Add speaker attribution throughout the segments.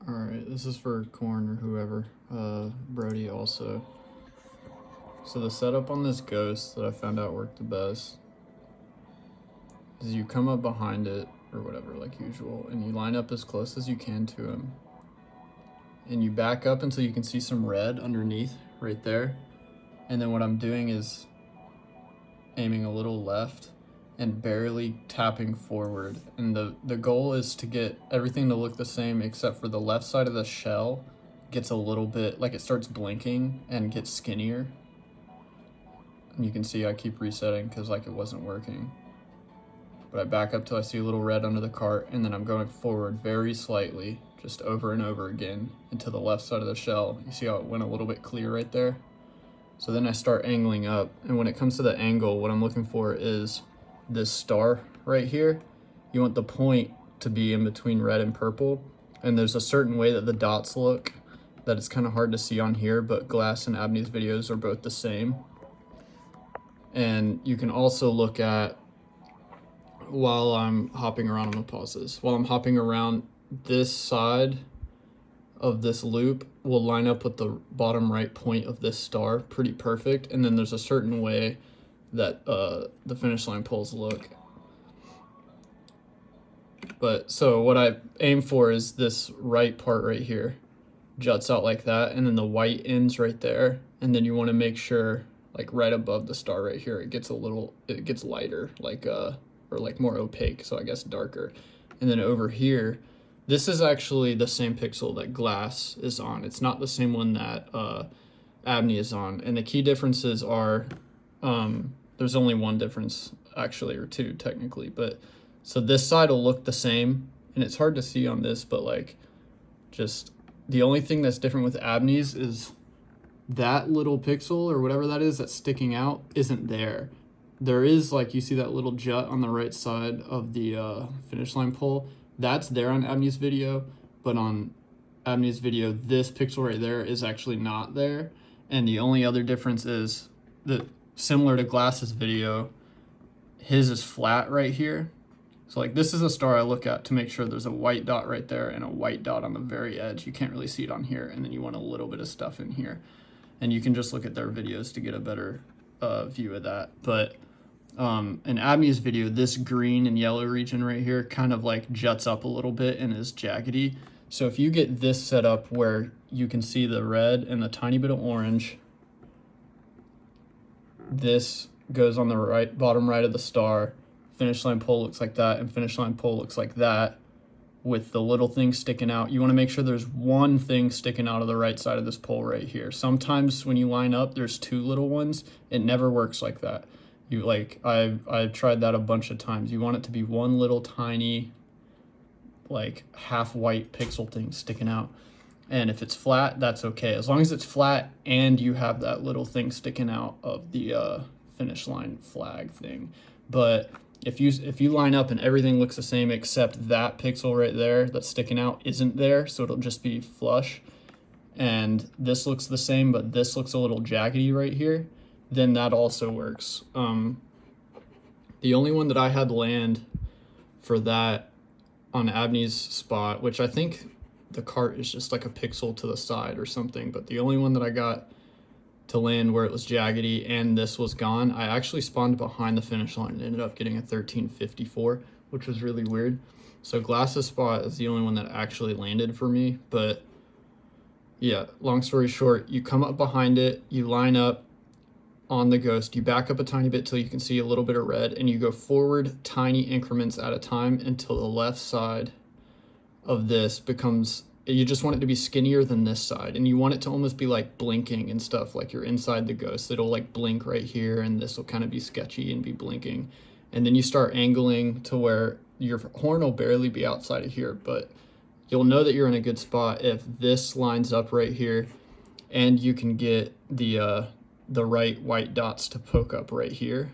Speaker 1: Alright, this is for Corn or whoever. Brody also. So the setup on this Ghost that I found out worked the best is you come up behind it, or whatever, like usual, and you line up as close as you can to him. And you back up until you can see some red underneath, right there. And then what I'm doing is aiming a little left and barely tapping forward. And the goal is to get everything to look the same except for the left side of the shell gets a little bit, like it starts blinking and gets skinnier. And you can see I keep resetting because like it wasn't working. But I back up till I see a little red under the cart, and then I'm going forward very slightly, just over and over again, into the left side of the shell. You see how it went a little bit clear right there? So then I start angling up, and when it comes to the angle, what I'm looking for is this star right here. You want the point to be in between red and purple, and there's a certain way that the dots look that it's kind of hard to see on here, but Glass and Abney's videos are both the same. And you can also look at, while I'm hopping around, I'm gonna pause this. While I'm hopping around, this side of this loop will line up with the bottom right point of this star pretty perfect. And then there's a certain way that the finish line poles look. But so what I aim for is this right part right here juts out like that, and then the white ends right there. And then you want to make sure, like right above the star right here, it gets lighter, like or like more opaque, so I guess darker. And then over here, this is actually the same pixel that Glass is on. It's not the same one that Abney is on. And the key differences are, there's only one difference actually, or two technically, but so this side will look the same, and it's hard to see on this, but like just the only thing that's different with Abney's is that little pixel or whatever that is that's sticking out isn't there. There is, like, you see that little jut on the right side of the finish line pole. That's there on Abney's video, but on Abney's video, this pixel right there is actually not there. And the only other difference is that, similar to Glass's video, his is flat right here. So like this is a star I look at to make sure there's a white dot right there and a white dot on the very edge. You can't really see it on here, and then you want a little bit of stuff in here. And you can just look at their videos to get a better view of that. But in Abney's video, this green and yellow region right here kind of like juts up a little bit and is jaggedy. So if you get this set up where you can see the red and the tiny bit of orange, this goes on the right, bottom right of the star, finish line pole looks like that, and finish line pole looks like that, with the little thing sticking out. You want to make sure there's one thing sticking out of the right side of this pole right here. Sometimes when you line up, there's two little ones. It never works like that. You like, I've tried that a bunch of times. You want it to be one little tiny, like half white pixel thing sticking out. And if it's flat, that's okay. As long as it's flat and you have that little thing sticking out of the finish line flag thing. But if you line up and everything looks the same except that pixel right there that's sticking out isn't there, so it'll just be flush, and this looks the same but this looks a little jaggedy right here, then that also works. The only one that I had land for that on Abney's spot, which I think the cart is just like a pixel to the side or something, but the only one that I got to land where it was jaggedy and this was gone, I actually spawned behind the finish line and ended up getting a 1354, which was really weird. So Glass's spot is the only one that actually landed for me. But yeah, long story short, you come up behind it, you line up on the Ghost, you back up a tiny bit till you can see a little bit of red, and you go forward tiny increments at a time until the left side of this becomes, you just want it to be skinnier than this side, and you want it to almost be like blinking and stuff, like you're inside the Ghost. It'll like blink right here, and this will kind of be sketchy and be blinking. And then you start angling to where your horn will barely be outside of here, but you'll know that you're in a good spot if this lines up right here and you can get the right white dots to poke up right here.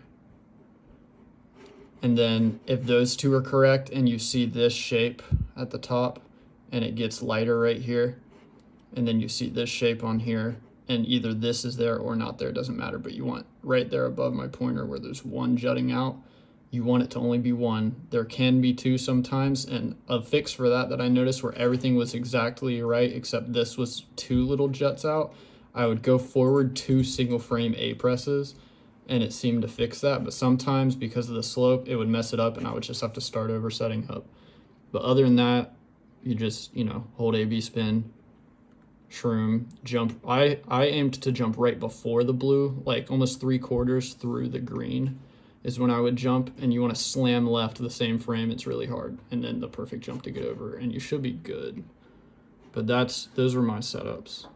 Speaker 1: And then if those two are correct and you see this shape at the top and it gets lighter right here, and then you see this shape on here, and either this is there or not there, doesn't matter, but you want right there above my pointer where there's one jutting out, you want it to only be one. There can be two sometimes, and a fix for that I noticed where everything was exactly right except this was two little juts out, I would go forward 2 single frame A presses, and it seemed to fix that. But sometimes because of the slope, it would mess it up, and I would just have to start over setting up. But other than that, you just, you know, hold A, B spin, shroom, jump. I aimed to jump right before the blue, like almost 3/4 through the green is when I would jump, and you want to slam left the same frame. It's really hard, and then the perfect jump to get over, and you should be good. But those were my setups.